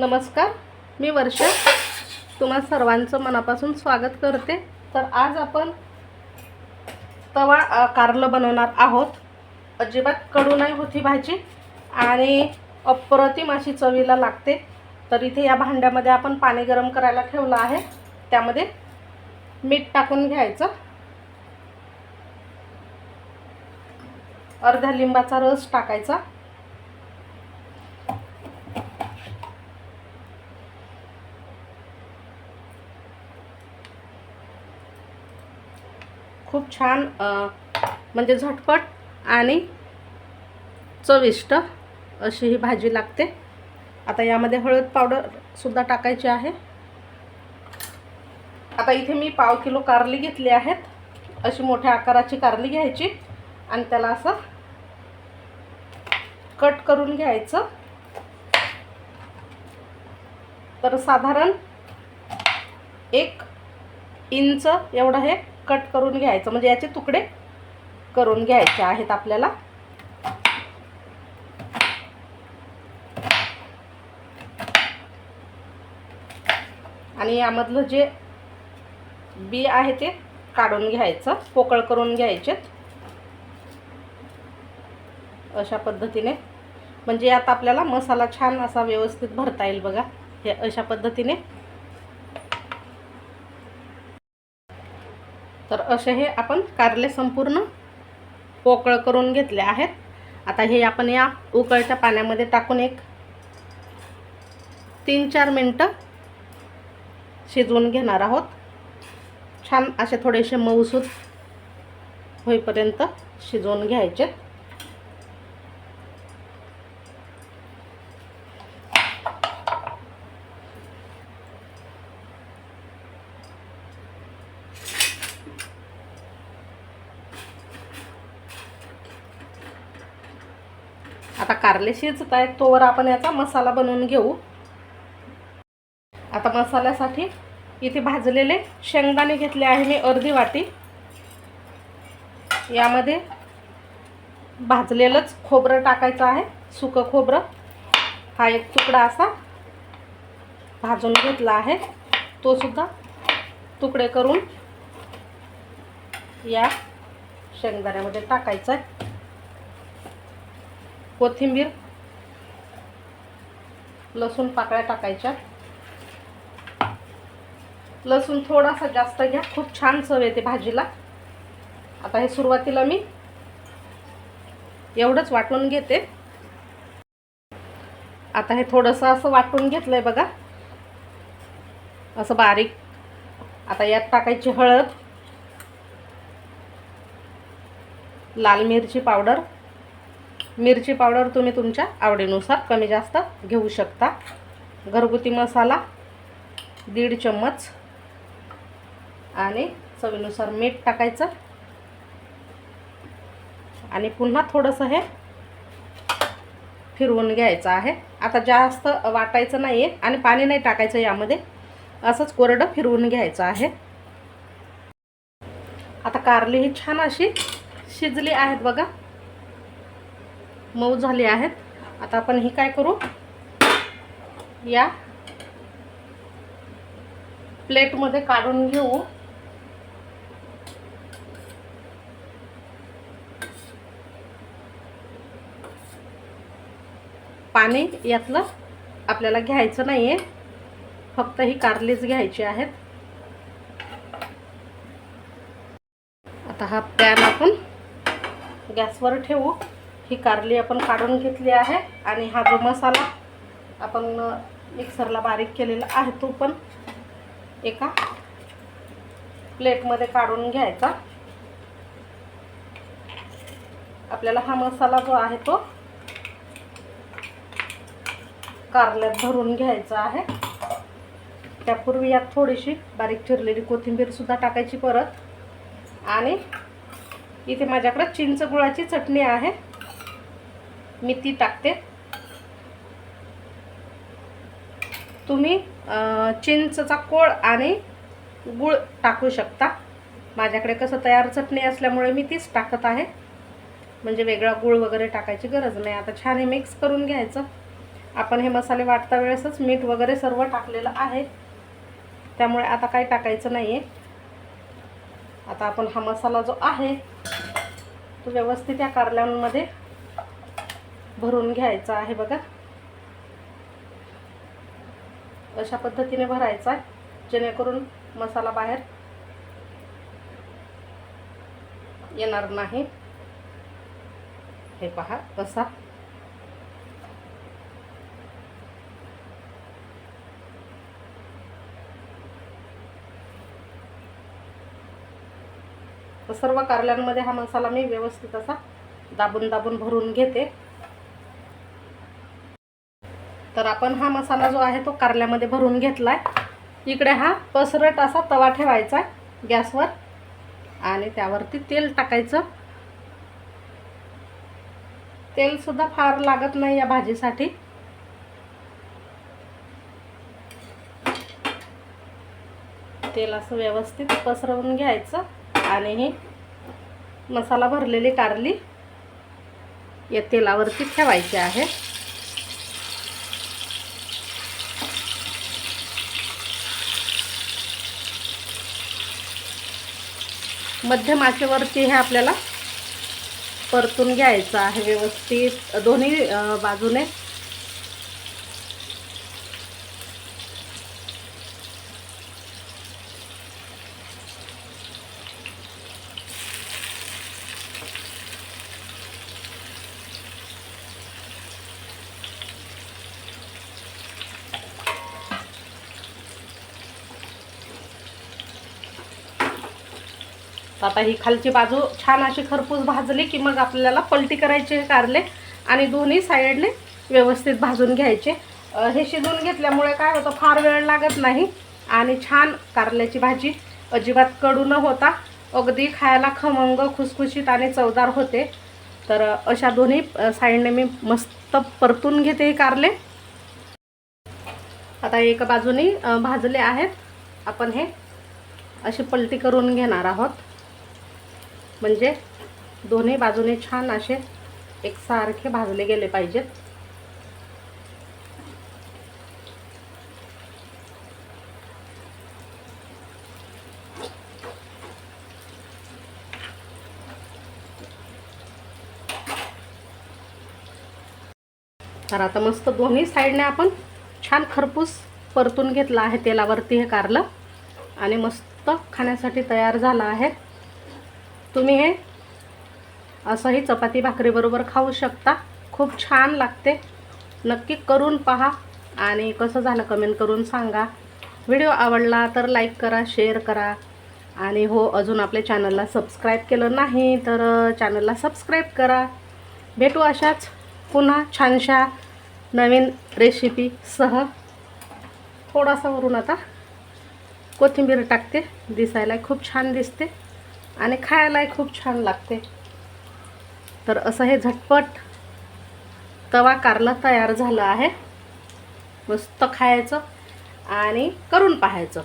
नमस्कार, मी वर्षा. तुम्हा सर्वांचं मनापासून स्वागत करते. तर आज आपण तवा कारलं बनवणार आहोत. अजिबात कडू नाही होती भाजी आणि अप्रतिम अशी चवीला लागते. तर इथे या भांड्यामध्ये आपण पाणी गरम करायला ठेवलं आहे. त्यामध्ये मीठ टाकून घ्यायचं, अर्धा लिंबाचा रस टाकायचा, खूप छान म्हणजे झटपट आणि चविष्ट अशी ही भाजी लागते. आता यामध्ये हळद पावडर सुद्धा टाकायची आहे. आता इथे मी पाव किलो कारली घेतली आहेत. अशी मोठ्या आकाराची कारली घ्यायची आणि त्याला असं कट करून घ्यायचं. तर साधारण 1 इंच एवढं हे कट करून घ्यायचं, म्हणजे याचे तुकडे करून घ्यायचे आहेत आपल्याला. आणि यामधलं जे बी आहे ते काढून घ्यायचं, पोकळ करून घ्यायचे अशा पद्धतीने. म्हणजे यात आपल्याला मसाला छान असा व्यवस्थित भरता येईल बघा, हे अशा पद्धतीने. तर असे हे आपण कारले संपूर्ण पोकळ करून घेतले आहेत. आता हे आपण या उकळत्या पाण्यामध्ये टाकून एक 3-4 मिनिटं शिजवून घेणार आहोत. छान असे थोडेसे मऊसूत होईपर्यंत शिजवून घ्यायचे. आता कारले शिजत आहेत तोवर आपण याचा मसाला बनवून घेऊ. आता मसाल्यासाठी इथे भाजलेले शेंगदाणे घेतले आहे मी अर्धी वाटी. यामध्ये भाजलेलंच खोबरं टाकायचं आहे, सुकं खोबरं. हा एक तुकडा असा भाजून घेतला आहे, तो सुद्धा तुकडे करून या शेंगदाण्यामध्ये टाकायचा आहे. कोथिंबीर, लसूण पाकळ्या टाकायच्या. लसूण थोडासा जास्त घ्या, खूप छान चव येते भाजीला. आता हे सुरुवातीला मी एवढंच वाटून घेते. आता हे थोडंसं असं वाटून घेतलंय बघा, असं बारीक. आता यात टाकायची हळद, लाल मिरची पावडर. मिरची पावडर तुम्ही तुमच्या आवडीनुसार कमी जास्त घेऊ शकता. घरगुती मसाला 1.5 चम्मच आणि चवीनुसार मीठ टाकायचं. आणि पुन्हा थोडंसं हे फिरवून घ्यायचं आहे. आता जास्त वाटायचं नाही आहे आणि पाणी नाही टाकायचं यामध्ये, असंच कोरडं फिरवून घ्यायचं आहे. आता कारली ही छान अशी शिजली आहेत बघा, मऊ झाली आहेत. आता आपण ही काय करू, या प्लेटमध्ये काढून घेऊ. पाणी यातलं आपल्याला घ्यायचं नाही आहे, फक्त ही कारलीच घ्यायची आहेत. आता हा पॅन आपण गॅसवर ठेवू. ही कारली आपण काढून घेतली आहे आणि हा जो मसाला आपण मिक्सरला बारीक केलेला आहे तो पण एका प्लेटमध्ये काढून घ्यायचा. आपल्याला हा मसाला जो आहे तो कारल्यात भरून घ्यायचा आहे. त्यापूर्वी यात थोडीशी बारीक चिरलेली कोथिंबीर सुद्धा टाकायची परत. आणि इथे माझ्याकडे चिंच गुळाची चटणी आहे, मी ती टाकते. तुम्ही चिंचचा कोळ आणि गूळ टाकू शकता. माझ्याकडे कसं तयार चटणी असल्यामुळे मी तीच टाकत आहे, म्हणजे वेगळा गूळ वगैरे टाकायची गरज नाही. आता छान हे मिक्स करून घ्यायचं आपण हे मसाले वाटता वेळेसच मीठ वगैरे सर्व टाकलेलं आहे, त्यामुळे आता काही टाकायचं नाही आहे. आता आपण हा मसाला जो आहे तो व्यवस्थित या कारल्यांमध्ये भरून घ्यायचा आहे. बघा, अशा पद्धतीने भरायचा आहे, जेणेकरून मसाला बाहेर येणार नाही. हे पहा असा. सर्व कारल्यांमध्ये हा मसाला मी व्यवस्थित असा दाबून दाबून भरून घेते. तर आपण हा मसाला जो आहे तो कारल्यामध्ये भरून घेतलाय. इकडे हा पसरट असा तवा ठेवायचा आहे गॅसवर आणि त्यावरती तेल टाकायचं. तेल सुद्धा फार लागत नाही या भाजीसाठी. तेल असं व्यवस्थित पसरवून घ्यायचं आणि ही मसाला भरलेली कारली या तेलावरती ठेवायची आहे. मध्यम आचेवरती हे आपल्याला परतून घ्यायचं आहे व्यवस्थित दोन्ही बाजूने. आता ही खालची बाजू छान अशी खरपूस भाजली की मग आपल्याला पलटी करायचे कारले आणि दोन्ही साईडने व्यवस्थित भाजून घ्यायचे. हे शिजवून घेतल्यामुळे काय होतं, फार वेळ लागत नाही आणि छान कारल्याची भाजी अजिबात कडू न होता अगदी खायला खमंग खुसखुशीत आणि चवदार होते. तर अशा दोन्ही साईडने मी मस्त परतून घेते हे कारले. आता एका बाजूने भाजले आहेत, आपण हे अशी पलटी करून घेणार आहोत, म्हणजे दोन्ही बाजूने छान असे एकसारखे भाजले गेले पाहिजेत. तर आता मस्त दोन्ही साईडने आपण छान खरपूस परतून घेतला आहे तेलावरती हे कारलं आणि मस्त खाण्यासाठी तयार झालं आहे. तुम्ही हे असंही चपाती भाकरीबरोबर खाऊ शकता. खूप छान लागते. नक्की करून पहा आणि कसं झालं कमेंट करून सांगा. व्हिडिओ आवडला तर लाईक करा, शेअर करा आणि हो, अजून आपल्या चॅनलला सबस्क्राईब केलं नाही तर चॅनलला सबस्क्राईब करा. भेटू अशाच पुन्हा छानशा नवीन रेसिपीसह. थोडासा वरून आता कोथिंबीर टाकते, दिसायला खूप छान दिसते आणि खायलाही खूप छान लागते. तर असं हे झटपट तवा कारलं तयार झालं आहे. मस्त खायचं आणि करून पाहायचं.